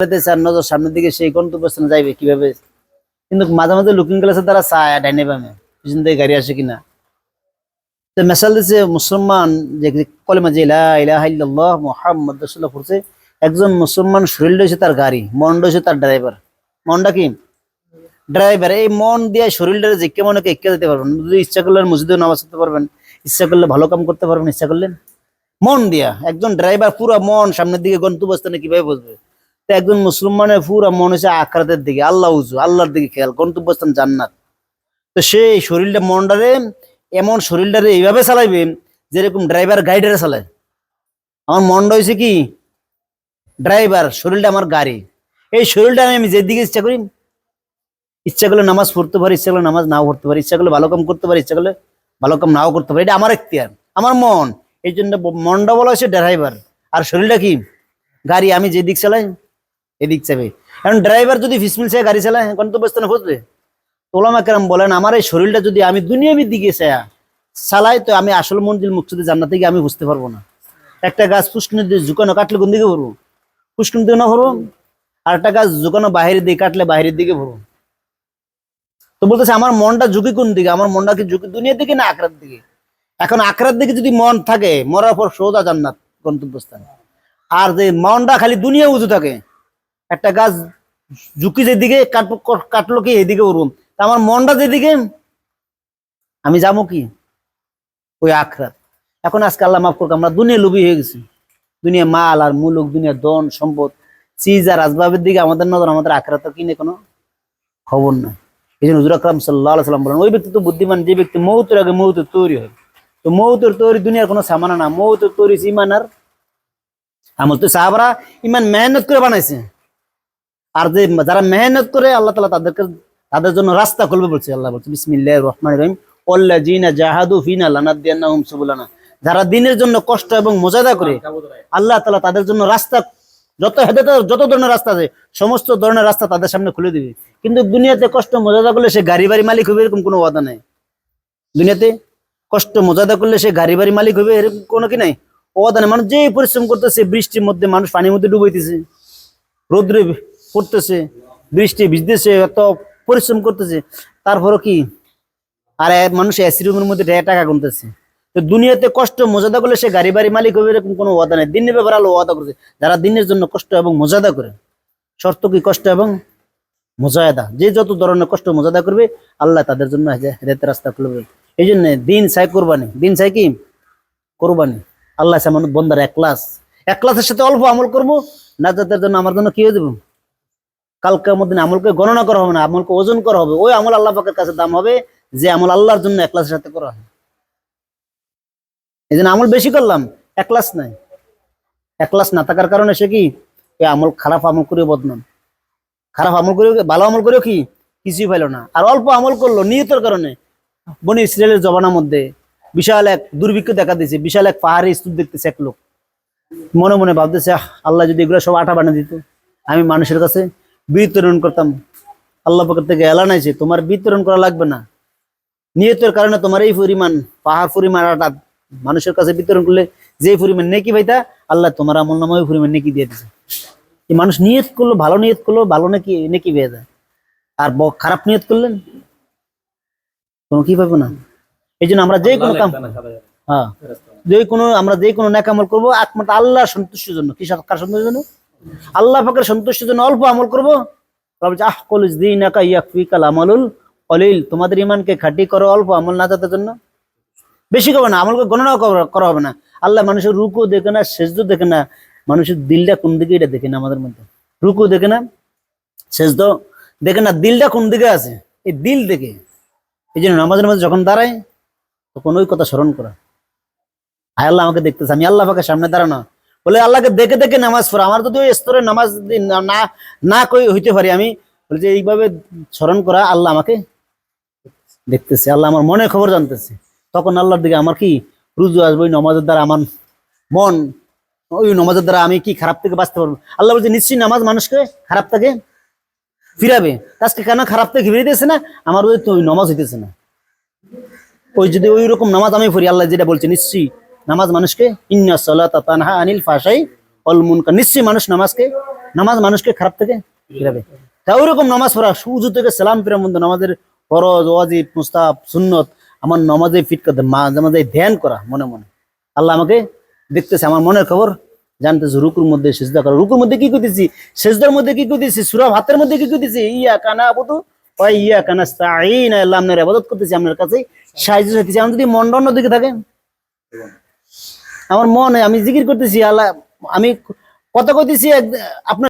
নজর সামনের দিকে সেই গন্তব্যস্থানে যাইবে কিভাবে, কিন্তু মাঝে মাঝে লুকিং গ্লাসের দ্বারা চায় ডাইনে বামে পিছন থেকে গাড়ি আসে কিনা। তো মেসাল দিচ্ছে মুসলমান যে কলেমা যে লা ইলাহা ইল্লাল্লাহ মুহাম্মদ রাসূলুল্লাহ পড়ছে, একজন মুসলমান শরীর রয়েছে তার গাড়ি, মন রয়েছে তার ড্রাইভার। মনটা কি ড্রাইভার, এই মন দিয়ে শরীরটা যে কেমনকে এঁকে দিতে পারবেন। যদি ইচ্ছা করলে মসজিদে নামাজ পড়তে পারবেন, ইচ্ছা করলে ভালো কাম করতে পারবেন, ইচ্ছা করলে মন দিয়া। একজন ড্রাইভার পুরো মন সামনের দিকে গন্তব্যস্থানে কিভাবে বসবে। তো একজন মুসলমানের পুরো মন হচ্ছে আখিরাতের দিকে, আল্লাহ উজু আল্লাহর দিকে খেয়াল, গন্তব্যস্থান জান্নাত। তো সেই শরীরটা মনটারে এমন শরীরটারে এইভাবে চালাইবে যেরকম ড্রাইভার গাড়িটারে চালায়। আমার মনটা হয়েছে কি ড্রাইভার, শরীরটা আমার গাড়ি। এই শরীরটা আমি যেদিকে ইচ্ছা করি, ইচ্ছা করলে নামাজ পড়তে পারি, ইচ্ছা করলে নামাজ নাও পড়তে পারি, ইচ্ছা করলে ভালো কাম করতে পারি, ইচ্ছা করলে ভালো কাম নাও করতে পারি। এটা আমার এখতিয়ার, আমার মন। এই জন্য মনটা বলা হয়েছে ড্রাইভার, আর শরীরটা কি গাড়ি। আমি যেদিক চালাই এদিক চাবে। এখন ড্রাইভার যদি ফিসমিল চায় গাড়ি চালায়, গন্তব্যস্থানে পৌঁছবে। ওলামা কেরাম বলেন আমার এই শরীরটা যদি আমি দুনিয়াবির দিকে চালাই, তো আমি আসল মঞ্জিল মুকসুদে জান্নাতে গিয়ে আমি বুঝতে পারবো না। একটা গাছ পুষ্কুনি দিয়ে ঝুঁকানো কাটলে কোন দিকে ভরবো? পুষ্কুনি দিকে না ভরবো। আর একটা গাছ ঝুঁকানো বাহিরের দিকে কাটলে বাহিরের দিকে ভরবো। তো বলতেছে আমার মনটা ঝুঁকি কোন দিকে? আমার মনটা কি ঝুঁকি দুনিয়ার দিকে না আখরার দিকে? এখন আখরার দিকে যদি মন থাকে, মরার পর সোজা জান্নাত গন্তব্যস্থান। আর যে মনটা খালি দুনিয়া উঁচু থাকে, একটা গাছ ঝুঁকি যেদিকে কাটলো কি এদিকে উড়ুন, আমার মনটা যেদিকে আমি যাবো কি ওই আখরাত। এখন আজকে আল্লাহ মাফ করুক, আমরা দুনিয়া লোভী হয়ে গেছি। দুনিয়া মাল আর মুলুক, দুনিয়া ধন সম্পদ, চিজ আর আসবাবের দিকে আমাদের নজর, আমাদের আখরাতের কিনে কোনো খবর নাই। এই জন্য হুজুর আকরাম সাল্লাল্লাহু আলাইহি ওয়াসাল্লাম বলেন ওই ব্যক্তি তো বুদ্ধিমান যে ব্যক্তি মৌতের আগে মৌতের তৈরি হয়। তো মৌতের তৈরি দুনিয়ার কোনো সামানা না, মৌতের তৈরি ইমান আর আমল। তো সাহাবারা ইমান মেহনত করে বানাইছে, আর যে যারা মেহনত করে আল্লাহ তাআলা তাদের জন্য রাস্তা খুলবে বলছে। আল্লাহ বলছে বিসমিল্লাহির রহমানির রহিম ওয়াল্লাযিনা জাহাদু ফিনা লানাহদিয়ান্নাহুম সুবুলানা। যারা দ্বীনের জন্য কষ্ট এবং মুজাহিদা করে, আল্লাহ তাআলা তাদের জন্য রাস্তা, যত ধরনের রাস্তা আছে সমস্ত ধরনের রাস্তা তাদের সামনে খুলে দিবে। কিন্তু দুনিয়াতে কষ্ট মুজাহিদা করলে সে গাড়ি বাড়ি মালিক হবে এরকম কোনো ওয়াদা নাই। দুনিয়াতে কষ্ট মুজাহিদা করলে সে গাড়ি বাড়ি মালিক হবে এরকম কোনো কি নাই, ওয়াদা নাই। মানুষ যে পরিশ্রম করতেছে, বৃষ্টির মধ্যে মানুষ পানির মধ্যে ডুবাইতেছে, রোদ্রে পড়তেছে, বৃষ্টি ভিজতেছে, এত পরিশ্রম করতেছে, তারপরও কি আর মানুষ এসি রুমের মধ্যে টাকা গুনতেছে। তো দুনিয়াতে কষ্ট মজাদা করলে সে গাড়ি বাড়ি মালিক হবে এরকম কোনো ওয়াদা নেই। দিনের ব্যাপারে আলো ওয়াদা করছে যারা দিনের জন্য কষ্ট এবং মজাদা করে। শর্ত কি কষ্ট এবং মুজাহিদা, যে যত ধরনের কষ্ট মজাদা করবে আল্লাহ তাদের জন্য হেদায়েতের রাস্তা খুলবে। এই জন্য দিন চাই কোরবানি, দিন চাই কি কোরবানি। আল্লাহ চাই মানুষ বন্দার একলাসের সাথে অল্প আমল করবো, নাজাতের জন্য আমার জন্য কি হয়ে যাবো। কালকের মধ্যে আমলকে গণনা করা হবে না, আমলকে ওজন করা হবে। ওই আমল আল্লাহ পাকের কাছে দাম হবে যে আমল আল্লাহর জন্য একলাসের সাথে করা হয়। এই জন্য আমল বেশি করলাম, একলাস নাই। একলাস না থাকার কারণে সে কি এই আমল খারাপ আমল করে বদনাম, খারাপ আমল করে ভালো আমল করেও কি কিছুই পাইল না। আর অল্প আমল করলো নিয়তের কারণে। বনি ইসরায়েলের জমানার মধ্যে বিশাল এক দুর্ভিক্ষ দেখা দিয়েছে, বিশাল এক পাহাড়ি স্তূপ দেখতেছে এক লোক। মনে মনে ভাবতেছে আল্লাহ যদি এগুলো সব আটা বানিয়ে দিত, আমি মানুষের কাছে বিতরণ করতাম। আল্লাহ পাকের থেকে এলান আছে তোমার বিতরণ করা লাগবে না, নিয়তের কারণে তোমার এই পরিমাণ পাহাড় পরিমাণ আটা মানুষের কাছে বিতরণ করলে যে পরিমাণ নেকি পাইতা, আল্লাহ তোমার আমল নামে ওই পরিমাণ নেকি দিয়ে দিছে। এই মানুষ নিয়ত করলো, ভালো নিয়ত করলো, ভালো নেকি পেয়ে যায়। আর খারাপ নিয়ত করলেন কোনো কি পাবো না। এই জন্য আমরা যে কোনো কাম, হ্যাঁ আমরা যে কোনো নেক আমল করবো একমাত্র আল্লাহর সন্তুষ্টির জন্য। কি কার সন্তুষ্টির জন্য? আল্লাহ পাকের সন্তুষ্টির জন্য অল্প আমল করবো। তোমাদের ইমানকে খাঁটি করো, অল্প আমল না যাতে জন্য বেশি করবে না, আমলকে গণনা করা হবে না। আল্লাহ মানুষের রুকু দেখে না, সেজদা দেখে না, মানুষের দিলটা কোন দিকে এটা দেখে না। আমাদের মধ্যে রুকু দেখে না, সেজদা দেখে না, দিলটা কোন দিকে আছে এই দিল দেখে। এই জন্য নামাজের মধ্যে যখন দাঁড়ায় তখন ওই কথা স্মরণ করা, আয় আল্লাহ আমাকে দেখতেছে, আমি আল্লাহ পাকের সামনে দাঁড়ানো। বলে আল্লাহকে দেখে দেখে নামাজ পড়া। আমার যদি ওই স্তরে নামাজ না হইতে পারি, আমি বলে যে এইভাবে স্মরণ করা আল্লাহ আমাকে দেখতেছে, আল্লাহ আমার মনের খবর জানতেছে। তখন আল্লাহর দিকে আমার কি রুজু আসবে। ওই নমাজের দ্বারা আমার মন, ওই নমাজের দ্বারা আমি কি খারাপ থেকে বাঁচতে পারবো। আল্লাহ বলছে নিশ্চয়ই নামাজ মানুষকে খারাপ থেকে ফিরাবে। আজকে কেন খারাপ থেকে ফিরে দিতেছে না? আমার ওই নমাজ হইতেছে না। ওই যদি ওই রকম নামাজ আমি পড়ি, আল্লাহ যেটা বলছে নিশ্চয়ই নামাজ মানুষকে ইন্না সালাতা তানহা আনিল ফাহশাই ওয়াল মুনকার, নিশ্চয়ই মানুষ নামাজকে নামাজ মানুষকে খারাপ থেকে ফিরাবে। তা ওইরকম নামাজ পড়া, উজু থেকে সালাম ফিরার মধ্যে নামাজের ফরজ, ওয়াজিব, মুস্তাহাব, সুন্নত আমার নামাজে ফিট করতে, মাঝে মাঝে ধ্যান করা মনে মনে। আল্লাহ আমাকে দেখতেছে, আমার মনের খবর জানতেছে। রুকুর মধ্যে সিজদা করা, রুকুর মধ্যে কি করতেছি, সিজদার মধ্যে কি করতেছি, সূরা ফাতিহার মধ্যে কি করতেছি, ইয়া কানা আবুদু ওয়া ইয়া কানাস্তাঈন, আল্লাহ আপনার ইবাদত করতেছি, আপনার কাছে সাহায্য চাইতেছি। আমার যদি মনটা অন্যদিকে থাকে, আমার মনে আমি জিকির করতেছি, আল্লাহ আমি কথা কইতেছি আপনার